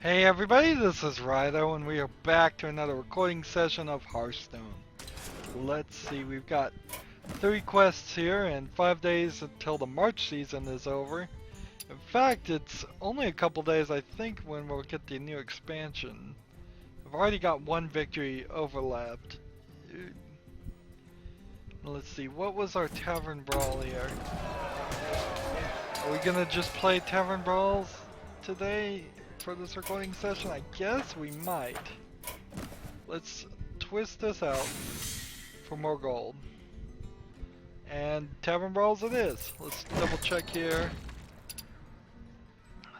Hey everybody, this is Rydo and we are back to another recording session of Hearthstone. Let's see, we've got 3 quests here and 5 days until the March season is over. In fact, it's only a couple days I think when we'll get the new expansion. I've already got 1 victory overlapped. Let's see, what was our Tavern Brawl here? Are we gonna just play Tavern Brawls today for this recording session? I guess we might. Let's twist this out for more gold. And Tavern Brawls it is. Let's double check here.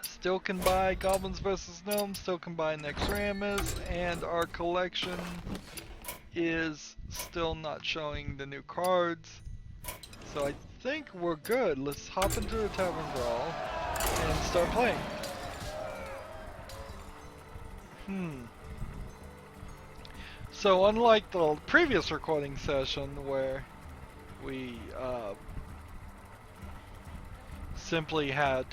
Still can buy Goblins vs. Gnomes, still can buy Nexramas, and our collection is still not showing the new cards. So I think we're good. Let's hop into the Tavern Brawl and start playing. So unlike the previous recording session where we simply had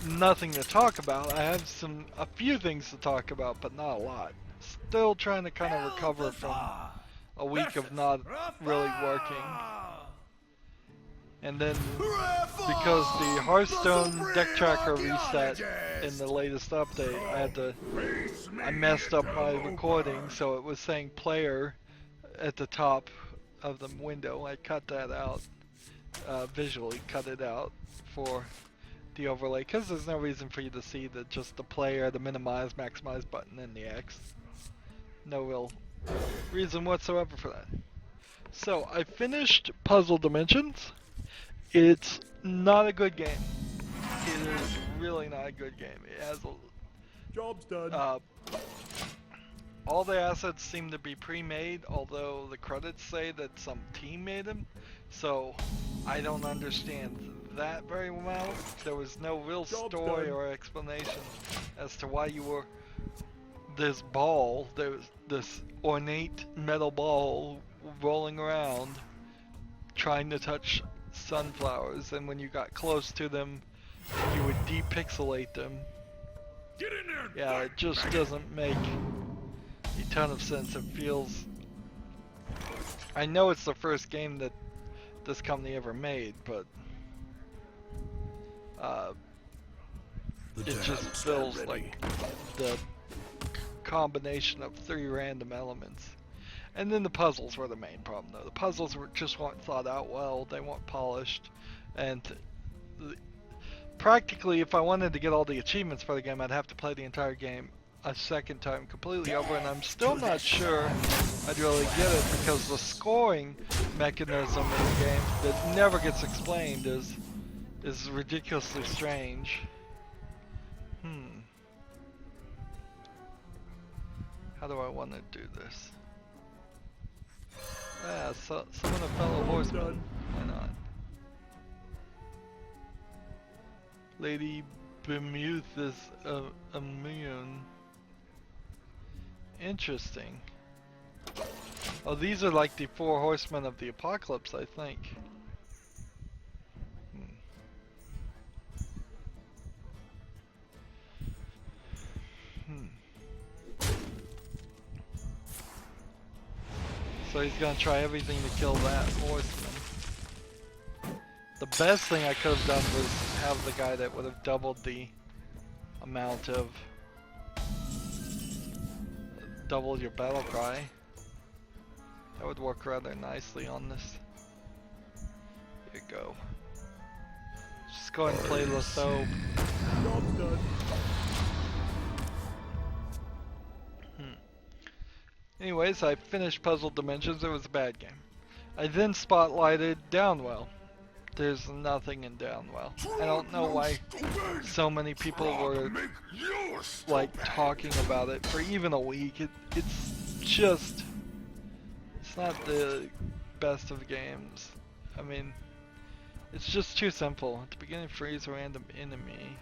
nothing to talk about, I have a few things to talk about, but not a lot. Still trying to kind of recover from a week of not really working. And then because the Hearthstone deck tracker reset in the latest update, I messed up my recording, so it was saying player at the top of the window. I cut that out, visually cut it out for the overlay, because there's no reason for you to see just the player, the minimize, maximize button, and the X. No real reason whatsoever for that. So I finished Puzzle Dimensions. It's not a good game. It is really not a good game. It has Job's done. All the assets seem to be pre-made, although the credits say that some team made them. So I don't understand that very well. There was no real story or explanation as to why you were this ball. There was this ornate metal ball rolling around, trying to touch sunflowers, and when you got close to them, you would depixelate them. Get in there! Yeah, it just doesn't make a ton of sense. It feels... I know it's the first game that this company ever made, but it just feels like the combination of 3 random elements. And then the puzzles were the main problem, though. The puzzles just weren't thought out well, they weren't polished, and practically if I wanted to get all the achievements for the game, I'd have to play the entire game a second time completely over, and I'm still not sure I'd really get it, because the scoring mechanism in the game that never gets explained is ridiculously strange. How do I want to do this? Yeah, summon a fellow horseman. Why not? Lady Bemuth is immune. Interesting. Oh, these are like the 4 horsemen of the apocalypse, I think. So he's gonna try everything to kill that horseman. The best thing I could have done was have the guy that would have doubled the amount of... double your battle cry. That would work rather nicely on this. Here you go. Just go ahead and play Lasso. Job's done. Anyways, I finished Puzzle Dimensions. It was a bad game. I then spotlighted Downwell. There's nothing in Downwell. I don't know why so many people were like talking about it for even a week. It's not the best of games. I mean, it's just too simple. At the beginning, freeze a random enemy.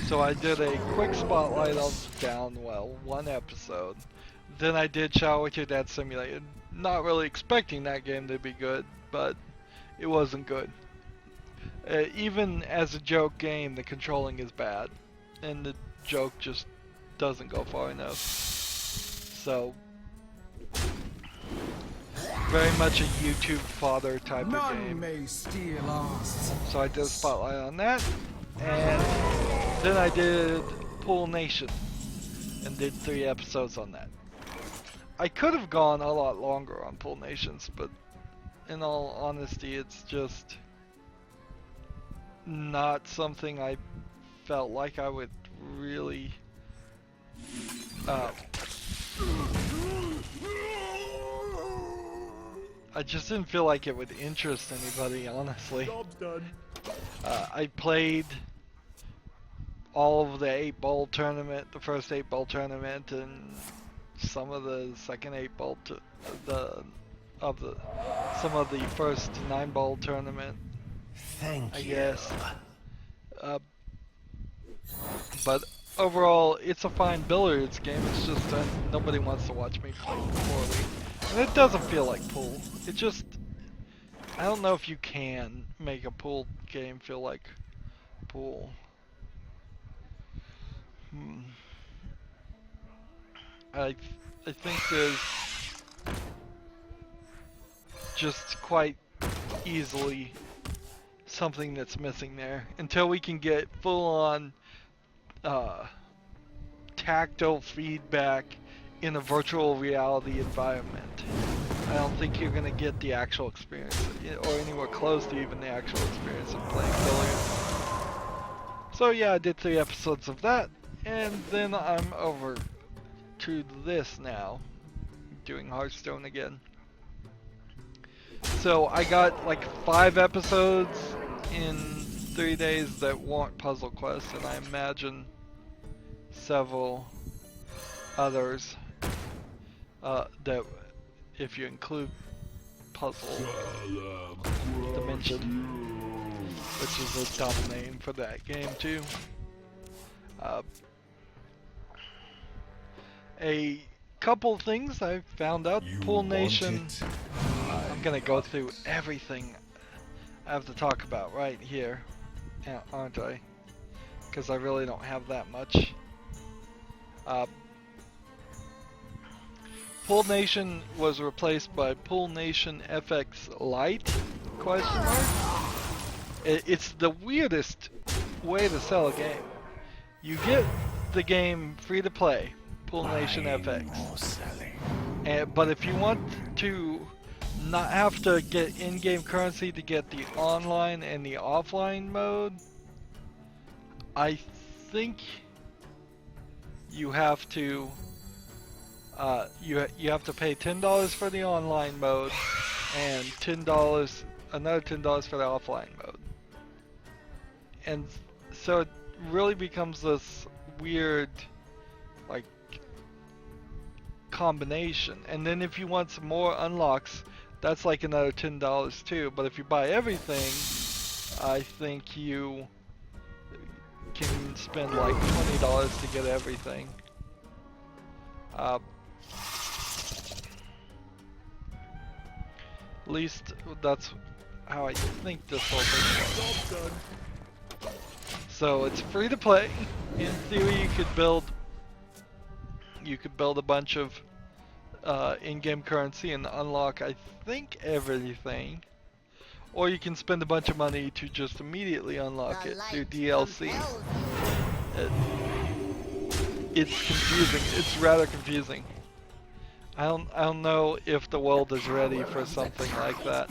So I did a quick spotlight of Downwell, 1 episode. Then I did Shower with Your Dad Simulated. not really expecting that game to be good, but it wasn't good. Even as a joke game, the controlling is bad, and the joke just doesn't go far enough. So, very much a YouTube fodder type of game. So I did a spotlight on that, and then I did Pool Nation, and did 3 episodes on that. I could have gone a lot longer on Pool Nations, but in all honesty, it's just not something I felt like I would really I just didn't feel like it would interest anybody, honestly. Job's done. I played all of the 8-ball tournament, the first 8-ball tournament, and some of the second 8-ball, some of the first 9-ball tournament. I guess. But overall, it's a fine billiards game. It's just that nobody wants to watch me play poorly. And it doesn't feel like pool. It just... I don't know if you can make a pool game feel like pool. I think there's just quite easily something that's missing there. Until we can get full-on tactile feedback in a virtual reality environment, I don't think you're gonna get the actual experience, or anywhere close to even the actual experience of playing billiards. So yeah, I did 3 episodes of that, and then I'm over to this now, doing Hearthstone again. So I got like 5 episodes in 3 days that weren't puzzle quests, and I imagine several others that, if you include Puzzle Dimension, which is a dumb name for that game too. A couple things I found out. Pool Nation, I'm gonna go through everything I have to talk about right here, aren't I? Because I really don't have that much. Pool Nation was replaced by Pool Nation FX Lite? Question mark? It's the weirdest way to sell a game. You get the game free to play, Pool Nation FX. But if you want to not have to get in-game currency to get the online and the offline mode, I think you have to you have to pay $10 for the online mode and another $10 for the offline mode. And so it really becomes this weird like combination. And then if you want some more unlocks, that's like another $10 too. But if you buy everything, I think you can spend like $20 to get everything. At least that's how I think this whole thing works. So it's free to play. In theory, you could build a bunch of in-game currency and unlock, I think, everything. Or you can spend a bunch of money to just immediately unlock it through DLC. It's confusing. It's rather confusing. I don't know if the world is ready for something like that.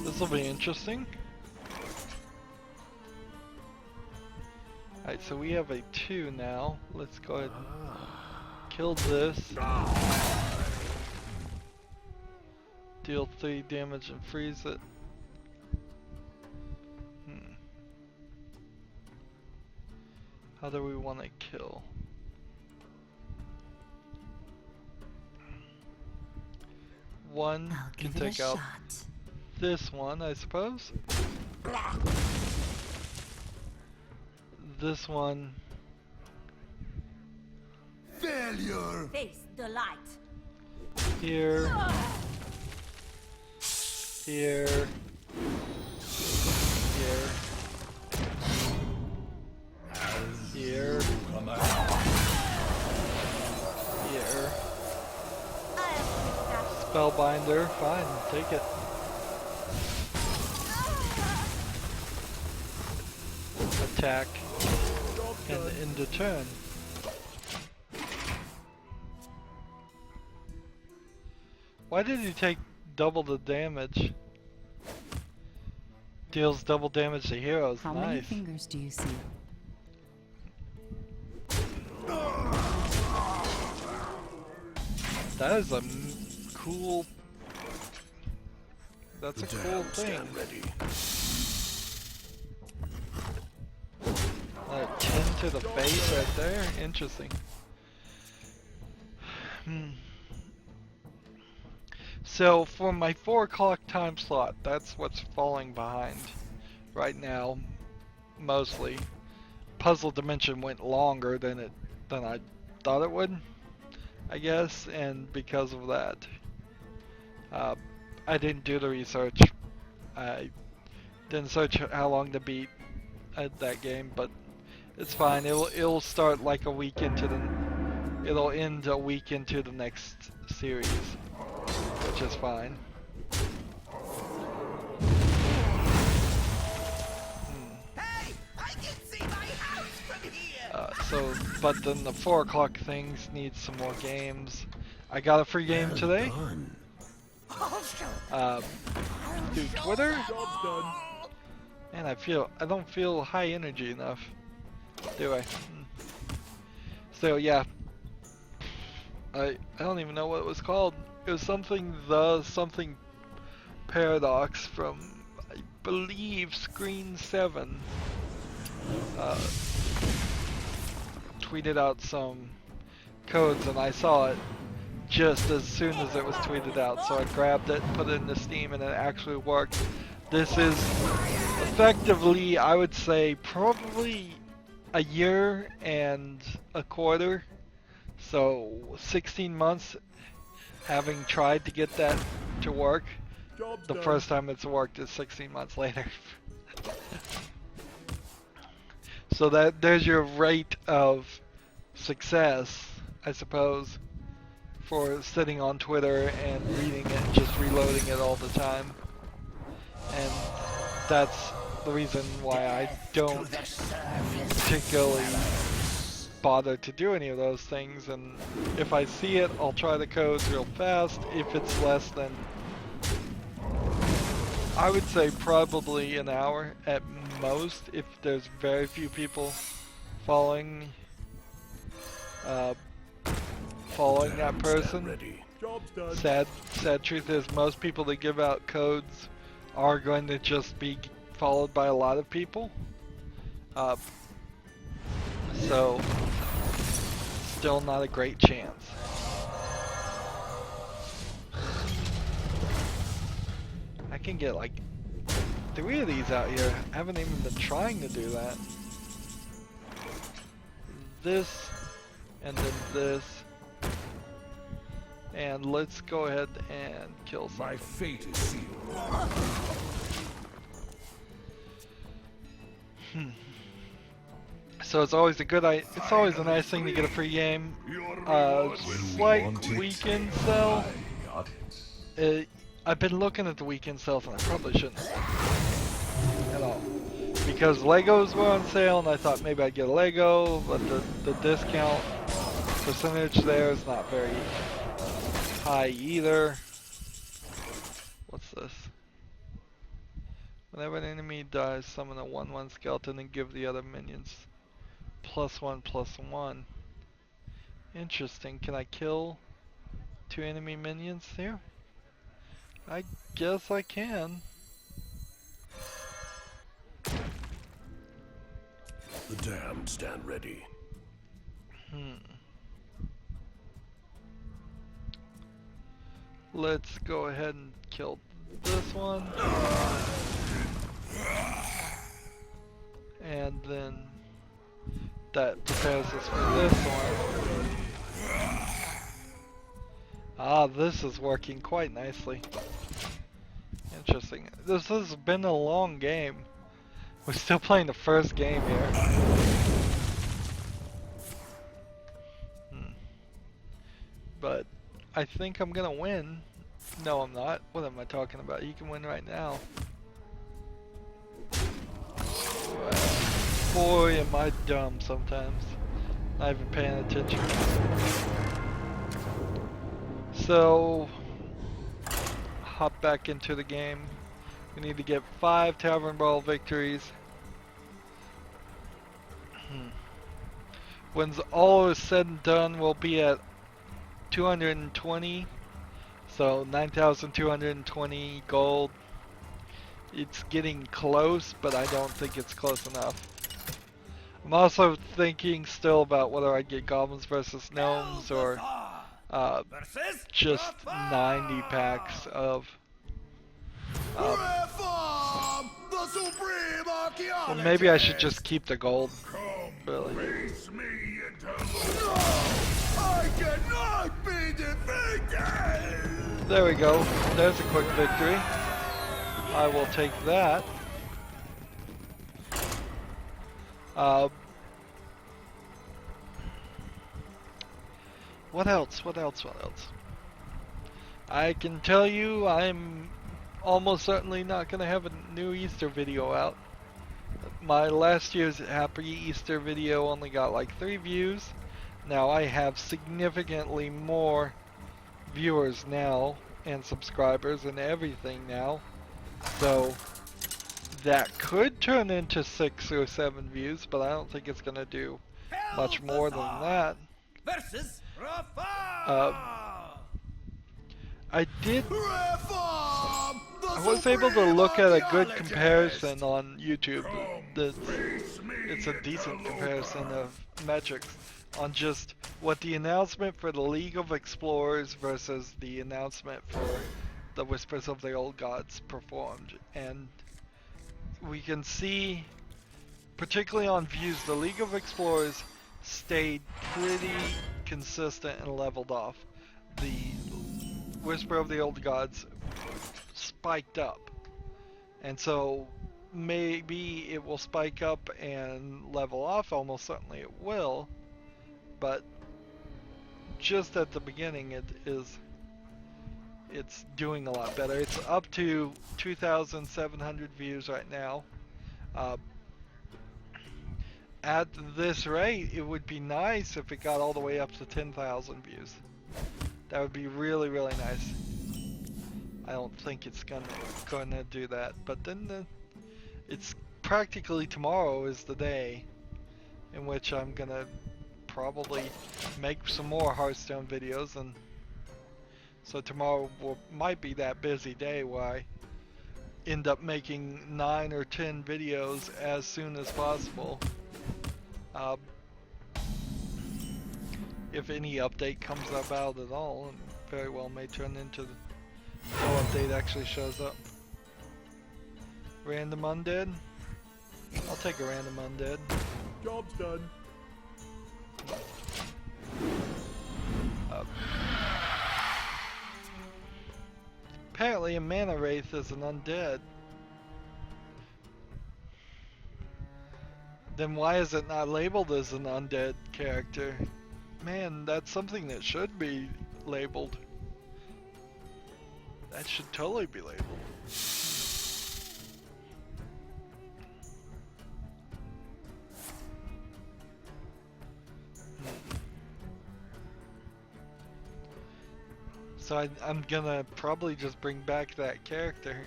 This will be interesting. Alright, so we have a 2 now. Let's go ahead and kill this. Deal 3 damage and freeze it. How do we want to kill? one I'll can give it a take out shot. this one, I suppose. This one. Failure. Face the light. Here. Here. Here. Here. Come out. Here. Spellbinder, fine, take it. Attack and end of turn. Why did he take double the damage? Deals double damage to heroes. How many Nice. fingers do you see? That is a cool. That's a cool thing. Ready. 10 to the face right there. Interesting. So for my 4 o'clock time slot, that's what's falling behind right now, mostly. Puzzle Dimension went longer than I thought it would, I guess, and because of that, I didn't do the research. I didn't search how long to beat that game, but it's fine. It'll start like a week into the. It'll end a week into the next series, which is fine. Hey, I can see my house from here. But then the 4 o'clock things need some more games. I got a free game today. Through Twitter. Job's done. And I don't feel high energy enough, do I? So yeah, I don't even know what it was called. It was something Paradox from, I believe, Screen 7. Tweeted out some codes and I saw it just as soon as it was tweeted out, so I grabbed it, put it into Steam, and it actually worked. This is effectively, I would say, probably a year and a quarter, so 16 months having tried to get that to work. Job's The done. first time it's worked is 16 months later. So there's your rate of success, I suppose, for sitting on Twitter and reading it and just reloading it all the time. And that's the reason why I don't particularly bother to do any of those things. And if I see it, I'll try the codes real fast. If it's less than, I would say probably an hour at most, if there's very few people following that person. Job's done. Sad truth is most people that give out codes are going to just be followed by a lot of people. So still not a great chance. I can get like 3 of these out here. I haven't even been trying to do that. This and then this. And let's go ahead and kill some. My fate is sealed. So it's always it's always a nice thing to get a free game. Slight weekend sale. I've been looking at the weekend sales and I probably shouldn't at all, because Legos were on sale and I thought maybe I'd get a Lego, but the discount percentage there is not very high either. What's this? Whenever an enemy dies, summon a 1/1 skeleton and give the other minions +1/+1. Interesting. Can I kill 2 enemy minions here? I guess I can. The damned stand ready. Let's go ahead and kill this one. And then that prepares us for this one. Ah, this is working quite nicely. Interesting. This has been a long game. We're still playing the first game here. But I think I'm gonna win. No, I'm not. What am I talking about? You can win right now. Boy, am I dumb sometimes. Not even paying attention. So, hop back into the game. We need to get 5 Tavern Brawl victories. When all is said and done, we'll be at 220. So 9,220 gold. It's getting close, but I don't think it's close enough. I'm also thinking still about whether I get goblins versus gnomes or just 90 packs of well, maybe I should just keep the gold. Really. I cannot be defeated! There we go. There's a quick victory. I will take that. What else? What else? What else? I can tell you I'm almost certainly not going to have a new Easter video out. My last year's Happy Easter video only got like 3 views. Now I have significantly more viewers now and subscribers and everything now. So that could turn into 6 or 7 views, but I don't think it's going to do much more than that. Versus I was able to look at a good comparison on YouTube. It's a decent comparison of metrics on just what the announcement for the League of Explorers versus the announcement for the Whispers of the Old Gods performed. And we can see, particularly on views, the League of Explorers stayed pretty consistent and leveled off. The Whisper of the Old Gods spiked up. And so maybe it will spike up and level off, almost certainly it will. But just at the beginning it's doing a lot better. It's up to 2,700 views right now. At this rate, it would be nice if it got all the way up to 10,000 views. That would be really, really nice. I don't think it's gonna do that, but then it's practically tomorrow is the day in which I'm gonna probably make some more Hearthstone videos, and so tomorrow might be that busy day where I end up making 9 or 10 videos as soon as possible. If any update comes about at all, and very well may turn into no update actually shows up. Random undead? I'll take a random undead. Job's done. Apparently a mana wraith is an undead. Then why is it not labeled as an undead character? Man, that's something that should be labeled. That should totally be labeled. So I'm gonna probably just bring back that character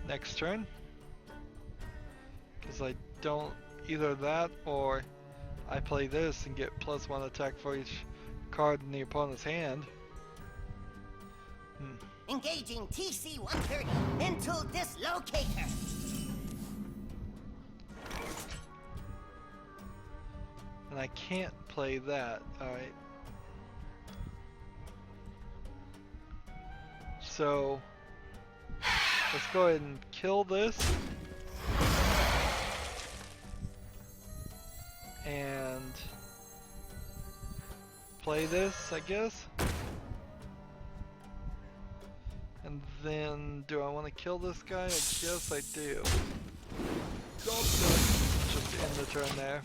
next turn. Because I don't, either that or I play this and get +1 attack for each card in the opponent's hand. Engaging TC-130 into dislocator. And I can't play that, alright. So let's go ahead and kill this. And play this, I guess. And then, do I want to kill this guy? I guess I do. Just end the turn there.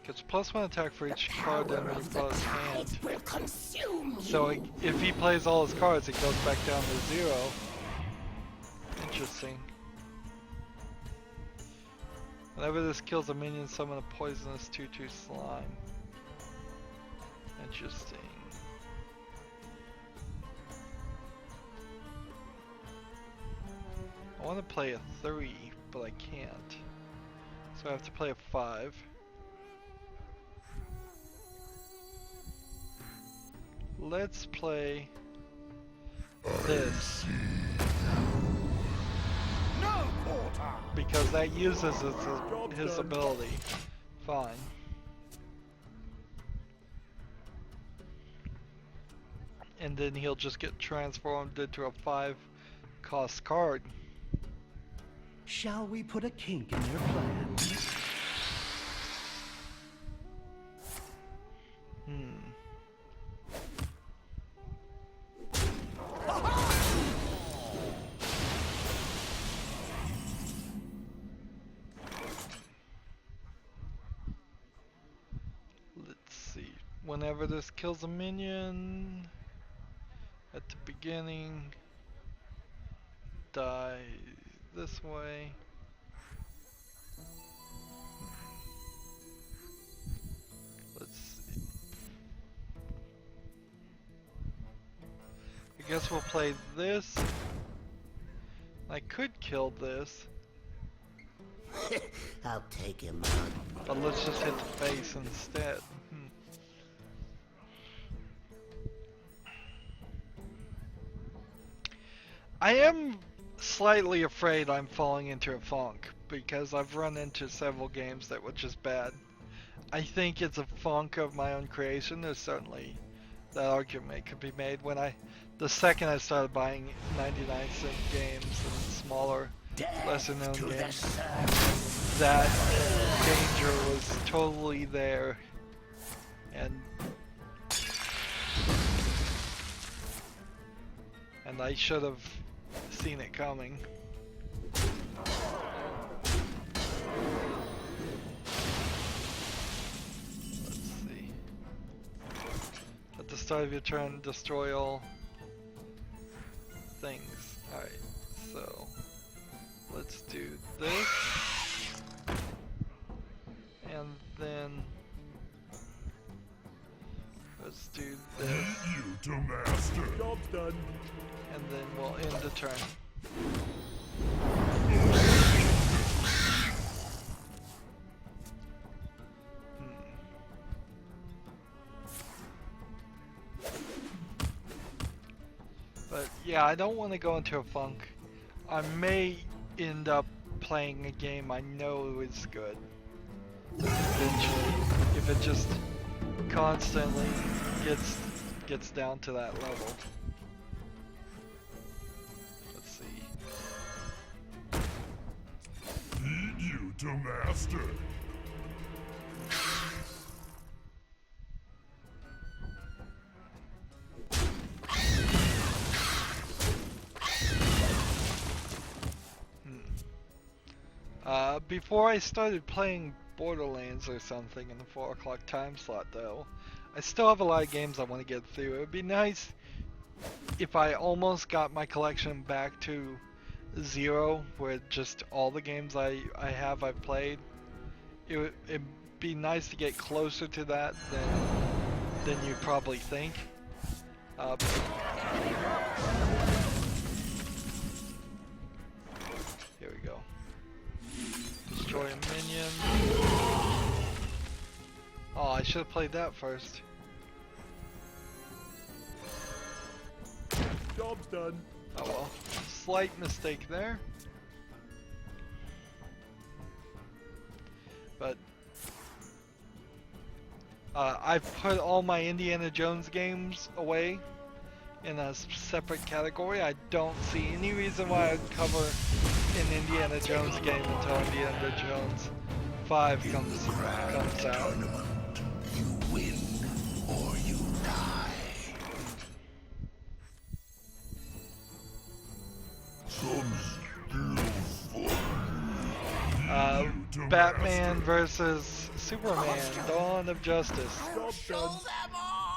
Gets +1 attack for each card that he put his hand. Will consume you. So if he plays all his cards, it goes back down to 0. Interesting. Whenever this kills a minion, summon a poisonous 2/2 slime. Interesting. I want to play a 3, but I can't. So I have to play a 5. Let's play this. No quarter. Because that uses his ability. Fine. And then he'll just get transformed into a 5-cost card. Shall we put a kink in their plans? Let's see. Whenever this kills a minion, at the beginning, die this way. Let's see. I guess we'll play this. I could kill this, I'll take him out. but let's just hit the face instead. I am slightly afraid I'm falling into a funk because I've run into several games that were just bad. I think it's a funk of my own creation. There's certainly that argument could be made. The second I started buying 99-cent games and smaller, lesser known games, that danger was totally there. And I should have seen it coming. Let's see. At the start of your turn, destroy all things. Alright, so let's do this. And then let's do this. You to master. Job's done. And then we'll end the turn. But yeah, I don't want to go into a funk. I may end up playing a game I know is good eventually, if it just constantly gets down to that level. You to master. Before I started playing Borderlands or something in the 4 o'clock time slot though, I still have a lot of games I want to get through. It would be nice if I almost got my collection back to 0, where just all the games I've played. It'd be nice to get closer to that than you probably think. Here we go. Destroy a minion. Oh, I should have played that first. Job's done. Oh well. Slight mistake there. But I've put all my Indiana Jones games away in a separate category. I don't see any reason why I'd cover an Indiana Jones game until Indiana Jones 5 comes out. You win or you die. Batman versus Superman, Dawn of Justice.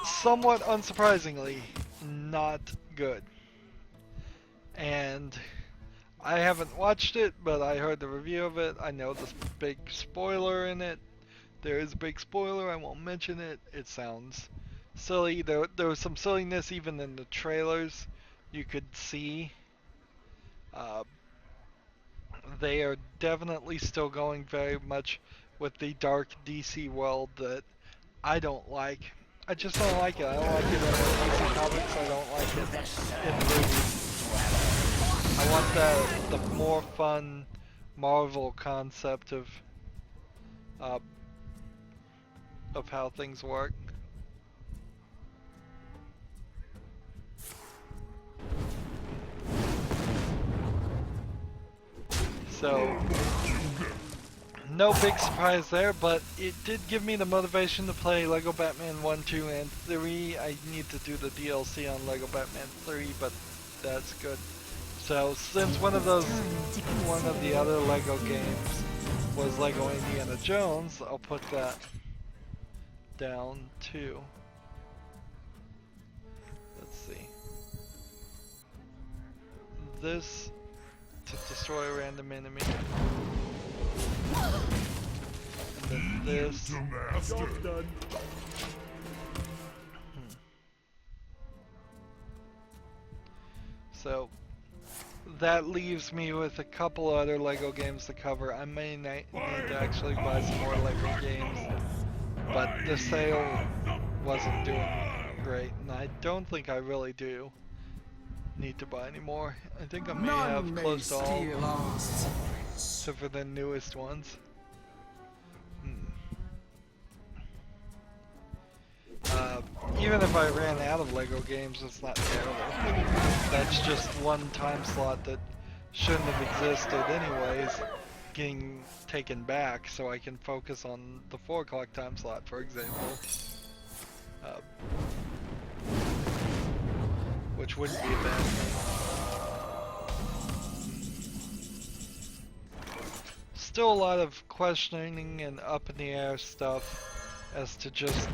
Somewhat unsurprisingly, not good. And I haven't watched it, but I heard the review of it. I know this big spoiler in it. There is a big spoiler, I won't mention it. It sounds silly. There was some silliness even in the trailers you could see. They are definitely still going very much with the dark DC world that I don't like. I just don't like it. I don't like it in the DC comics. I don't like it in the movies. I want the more fun Marvel concept of how things work. So, no big surprise there, but it did give me the motivation to play Lego Batman 1, 2, and 3. I need to do the DLC on Lego Batman 3, but that's good. So, since one of the other Lego games was Lego Indiana Jones, I'll put that down too. Let's see. This to destroy a random enemy. And then this. So that leaves me with a couple other Lego games to cover. I may need to actually buy some more Lego games, but the sale wasn't doing great, and I don't think I really do need to buy any more. I think I may have close to all, except for the newest ones. Even if I ran out of Lego games, it's not terrible. That's just one time slot that shouldn't have existed anyways, getting taken back so I can focus on the 4 o'clock time slot, for example. Which wouldn't be a bad thing. Still a lot of questioning and up in the air stuff as to just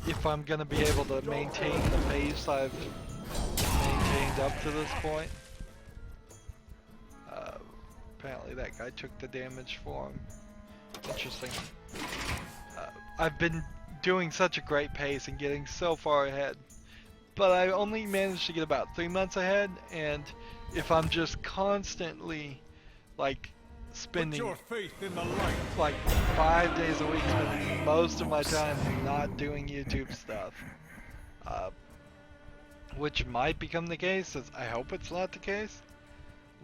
if I'm gonna be able to maintain the pace I've maintained up to this point. Apparently that guy took the damage for him. Interesting. I've been doing such a great pace and getting so far ahead, but I only managed to get about 3 months ahead, and if I'm just constantly like spending like 5 days a week, spending most of my time not doing YouTube stuff, which might become the case, as I hope it's not the case,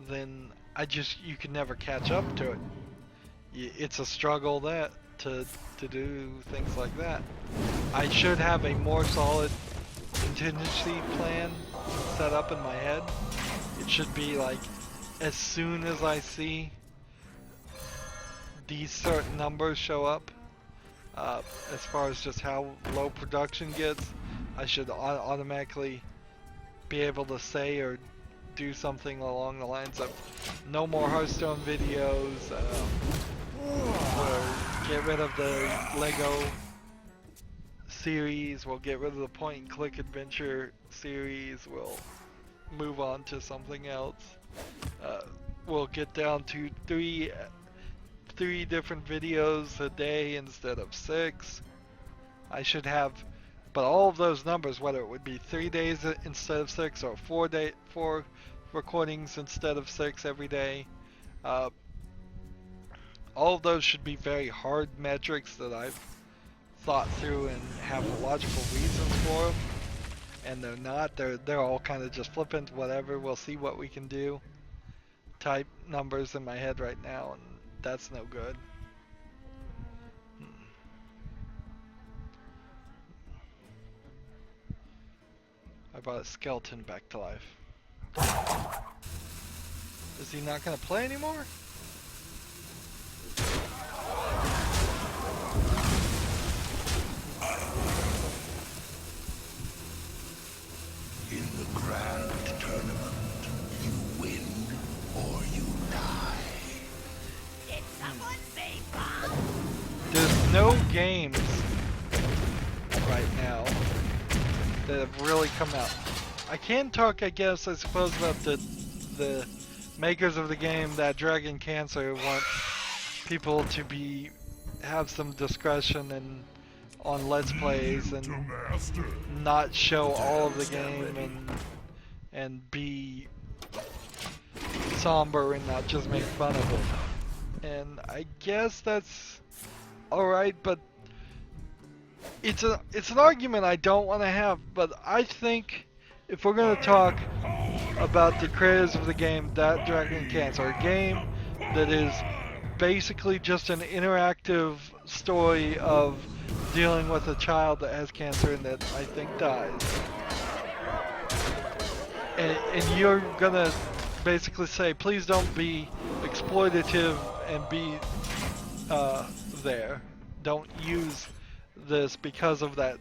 then you can never catch up to it. It's a struggle to do things like that. I should have a more solid contingency plan set up in my head. It should be like, as soon as I see these certain numbers show up, as far as just how low production gets, I should automatically be able to say or do something along the lines of no more Hearthstone videos, we'll get rid of the Lego series, we'll get rid of the point and click adventure series, we'll move on to something else. We'll get down to three different videos a day instead of 6. I should have, but all of those numbers, whether it would be 3 days instead of 6 or 4 recordings instead of 6 every day, all of those should be very hard metrics that I've thought through and have logical reasons for them, and they're not. They're all kind of just flippant, whatever, we'll see what we can do. type numbers in my head right now, and that's no good. I brought a skeleton back to life. Is he not gonna play anymore? In the grand tournament, you win or you die. Did someone say bomb? There's no games right now that have really come out. I can talk, I guess, I suppose, about the makers of the game, that Dragon Cancer, want people to have some discretion and on Let's Plays and not show all of the game and be somber and not just make fun of it. And I guess that's alright, but it's an argument I don't want to have. But I think if we're going to talk about the creators of the game, that Dragon Cancer, a game that is basically just an interactive story of dealing with a child that has cancer and that I think dies. And you're gonna basically say, please don't be exploitative and be there. Don't use this because of that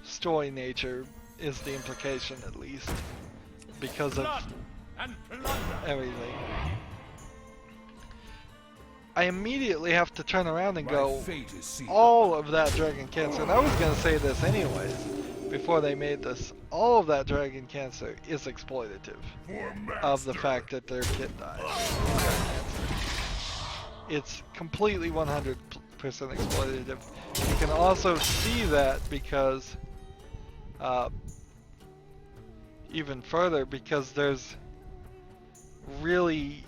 story nature, is the implication, at least. Because of everything. I immediately have to turn around and go, all of that Dragon Cancer, and I was going to say this anyways, before they made this, all of that Dragon Cancer is exploitative of the fact that their kid died. It's completely 100% exploitative. You can also see that because, even further, because there's really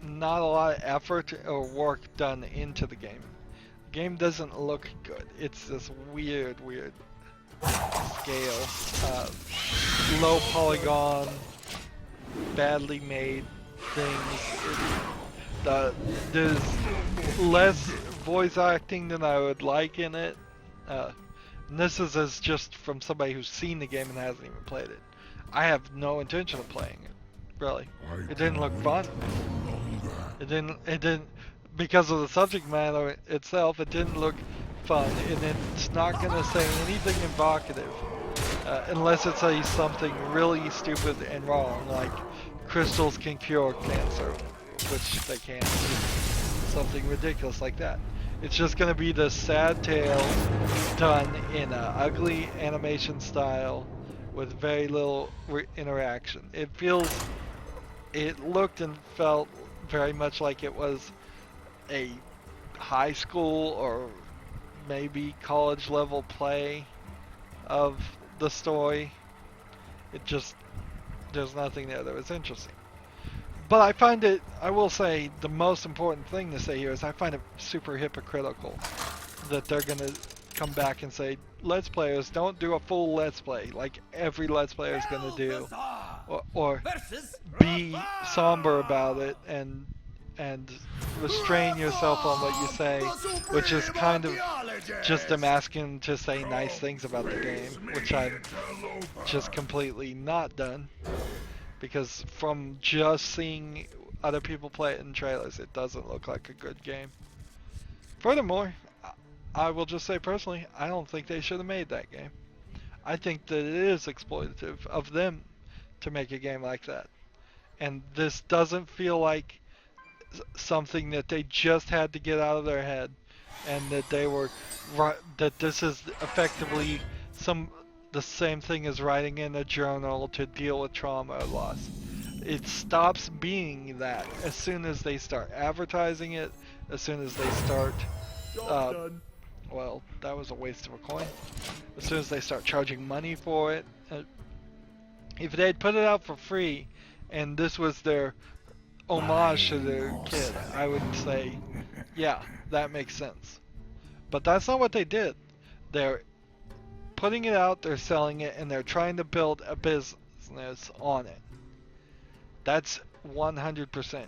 not a lot of effort or work done into the game. The game doesn't look good. It's this weird scale, low polygon, badly made things. There's less voice acting than I would like in it. And this is as just from somebody who's seen the game and hasn't even played it. I have no intention of playing it. Really. It didn't look fun. It didn't, because of the subject matter itself, it didn't look fun, and it's not going to say anything evocative, unless it says something really stupid and wrong, like crystals can cure cancer, which they can't. Something ridiculous like that. It's just going to be this sad tale done in an ugly animation style with very little interaction. It looked and felt very much like it was a high school or maybe college level play of the story. There's nothing there that was interesting. But I find it, I will say, the most important thing to say here is I find it super hypocritical that they're going to come back and say, Let's Players, don't do a full Let's Play like every Let's Player is going to do. Or be somber about it and restrain yourself on what you say, which is kind of just them asking to say nice things about the game, which I've just completely not done. Because from just seeing other people play it in trailers, it doesn't look like a good game. Furthermore, I will just say personally, I don't think they should have made that game. I think that it is exploitative of them to make a game like that. And this doesn't feel like something that they just had to get out of their head, and that they were that this is effectively the same thing as writing in a journal to deal with trauma or loss. It stops being that as soon as they start advertising it, as soon as they start well, that was a waste of a coin. As soon as they start charging money for it. If they'd put it out for free and this was their homage to their kid, I would say, yeah, that makes sense. But that's not what they did. They're putting it out, they're selling it, and they're trying to build a business on it. That's 100%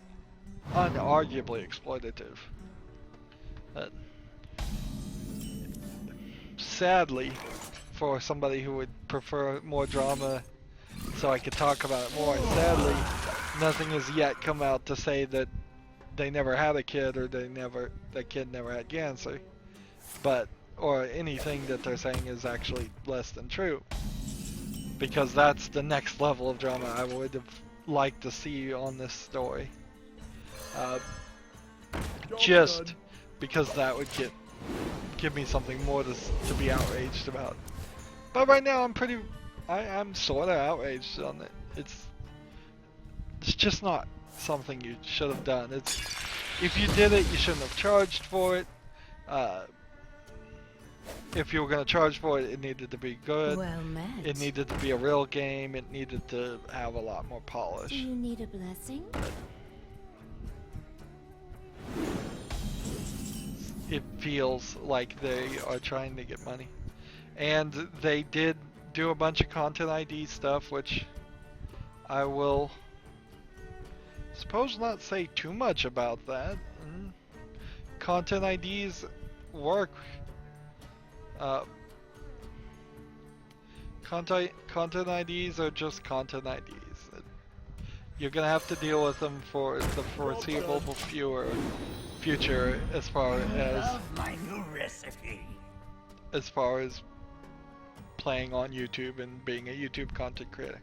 unarguably exploitative. Sadly, for somebody who would prefer more drama so I could talk about it more, sadly, nothing has yet come out to say that they never had a kid or that kid never had cancer. But, or anything that they're saying is actually less than true. Because that's the next level of drama I would have liked to see on this story. Just because that would give me something more to be outraged about. But right now I'm sort of outraged on it. It's just not something you should have done. If you did it, you shouldn't have charged for it. If you were going to charge for it, it needed to be good. Well met. It needed to be a real game. It needed to have a lot more polish. Do you need a blessing? It feels like they are trying to get money. And they did do a bunch of content ID stuff, which I will suppose not say too much about that. Content IDs work. Content IDs are just content IDs. You're gonna have to deal with them for the foreseeable future as far as my new recipe. as far as playing on YouTube and being a YouTube content creator.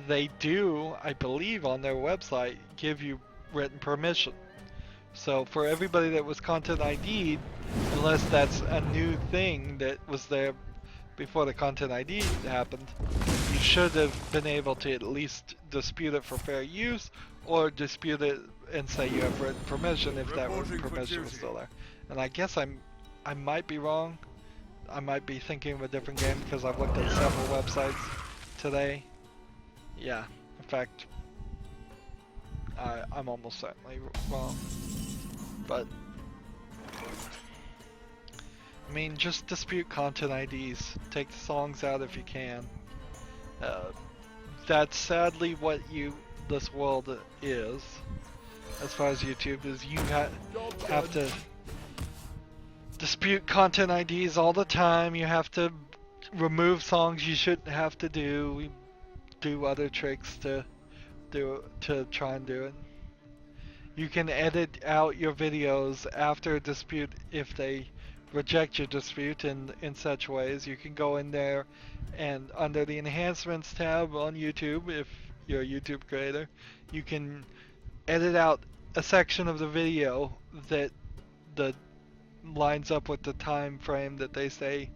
They do, I believe, on their website give you written permission. So for everybody that was content ID'd, unless that's a new thing that was there before the content ID happened, you should have been able to at least dispute it for fair use, or dispute it and say you have written permission if that written permission was still there. And I guess I might be wrong. I might be thinking of a different game because I've looked at several websites today. Yeah, in fact, I'm almost certainly wrong. But I mean, just dispute content IDs. Take the songs out if you can. That's sadly what this world is. As far as YouTube is, you have to dispute content IDs all the time. You have to remove songs you shouldn't have to do. We do other tricks to try and do it. You can edit out your videos after a dispute if they reject your dispute in such ways. You can go in there and under the enhancements tab on YouTube, if you're a YouTube creator, you can edit out a section of the video that lines up with the time frame that they say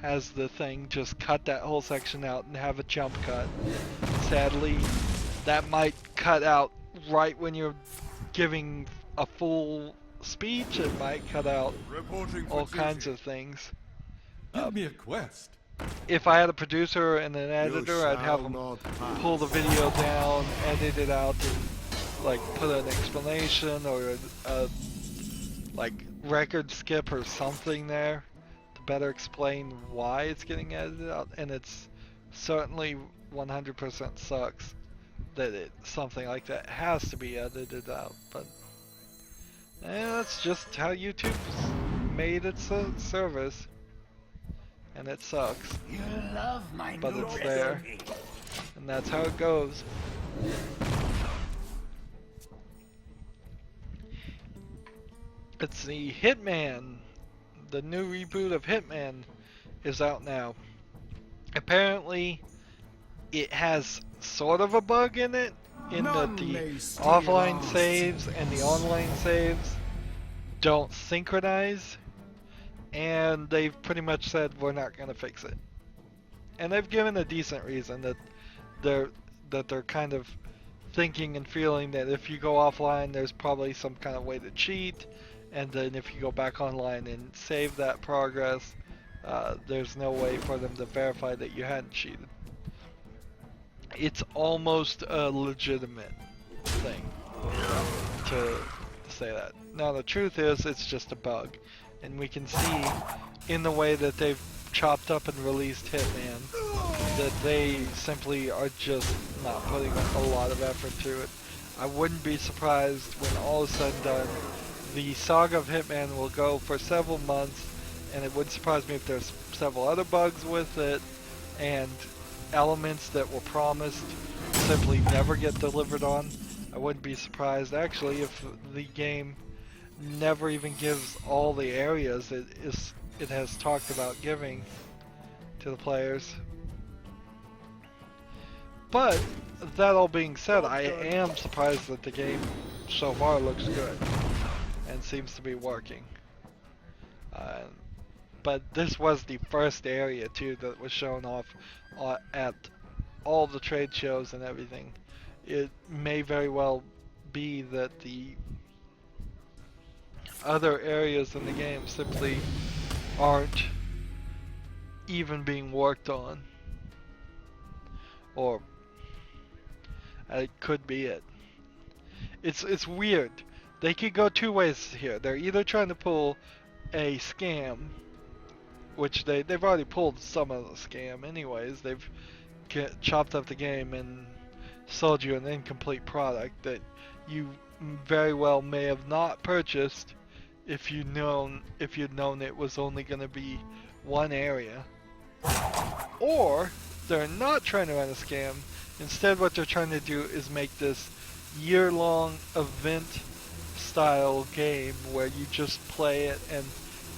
has the thing. Just cut that whole section out and have a jump cut. Sadly, that might cut out right when you're giving a full speech. It might cut out all kinds of things. Give me a quest. If I had a producer and an editor, I'd have them pull the video down, edit it out, and like put an explanation or a like record skip or something there to better explain why it's getting edited out. And it's certainly 100% sucks that something like that has to be edited out, but that's just how YouTube's made its service, and it sucks. You love my But new it's there, recipe. and that's how it goes. It's the Hitman. The new reboot of Hitman is out now. Apparently, it has sort of a bug in it, in that the offline saves and the online saves don't synchronize, and they've pretty much said we're not going to fix it. And they've given a decent reason that they're kind of thinking and feeling that if you go offline, there's probably some kind of way to cheat, and then if you go back online and save that progress, there's no way for them to verify that you hadn't cheated. It's almost a legitimate thing to say that. Now the truth is, it's just a bug, and we can see in the way that they've chopped up and released Hitman that they simply are just not putting a lot of effort to it. I wouldn't be surprised when all is said and done, the saga of Hitman will go for several months, and it wouldn't surprise me if there's several other bugs with it, and elements that were promised simply never get delivered on. I wouldn't be surprised actually if the game never even gives all the areas it has talked about giving to the players. But that all being said, I am surprised that the game so far looks good and seems to be working. But this was the first area too that was shown off at all the trade shows and everything. It may very well be that the other areas in the game simply aren't even being worked on, or it could be it. It's weird. They could go two ways here. They're either trying to pull a scam, which they've already pulled some of the scam anyways. They've chopped up the game and sold you an incomplete product that you very well may have not purchased if you'd known it was only going to be one area. Or they're not trying to run a scam. Instead, what they're trying to do is make this year-long event style game where you just play it and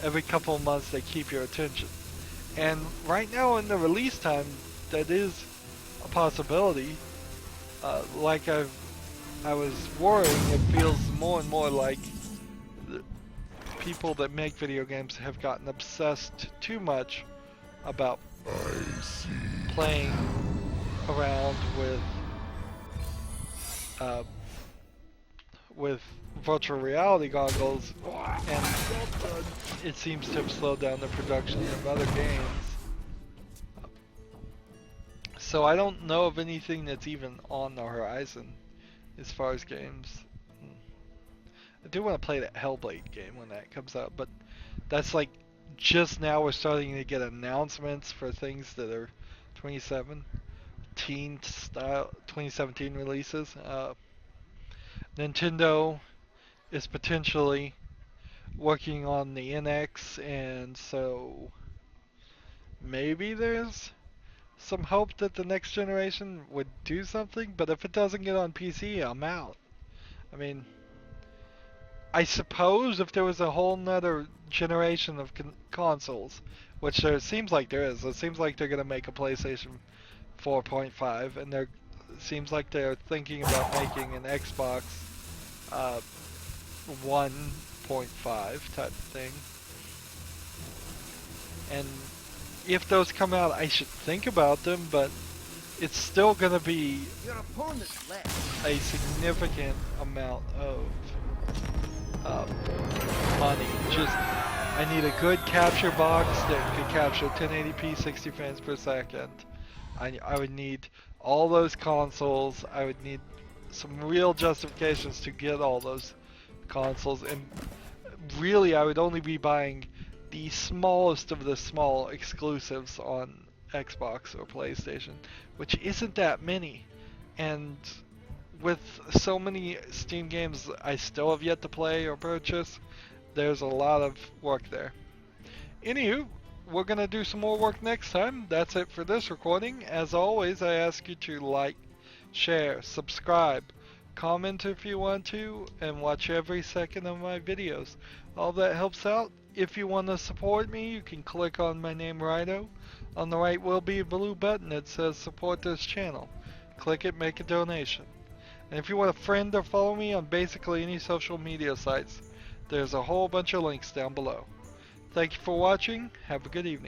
every couple of months they keep your attention. And right now in the release time, that is a possibility. Like I was worrying, it feels more and more like the people that make video games have gotten obsessed too much about playing around with virtual reality goggles, and it seems to have slowed down the production of other games. So I don't know of anything that's even on the horizon as far as games. I do want to play that Hellblade game when that comes out, but that's like just now we're starting to get announcements for things that are 2017 releases. Nintendo is potentially working on the NX, and so maybe there's some hope that the next generation would do something, but if it doesn't get on PC, I'm out. I mean, I suppose if there was a whole nother generation of consoles, which there seems like there is, it seems like they're going to make a PlayStation 4.5, and it seems like they're thinking about making an Xbox 1.5 type of thing. And if those come out, I should think about them, but it's still going to be a significant amount of money. I need a good capture box that can capture 1080p 60 frames per second. I would need all those consoles. I would need some real justifications to get all those consoles, and really I would only be buying the smallest of the small exclusives on Xbox or PlayStation, which isn't that many. And with so many Steam games I still have yet to play or purchase, there's a lot of work there. Anywho, we're going to do some more work next time. That's it for this recording. As always, I ask you to like, share, subscribe, comment if you want to, and watch every second of my videos. All that helps out. If you want to support me, you can click on my name, Rydo. On the right will be a blue button that says support this channel. Click it, make a donation. And if you want to friend or follow me on basically any social media sites, there's a whole bunch of links down below. Thank you for watching. Have a good evening.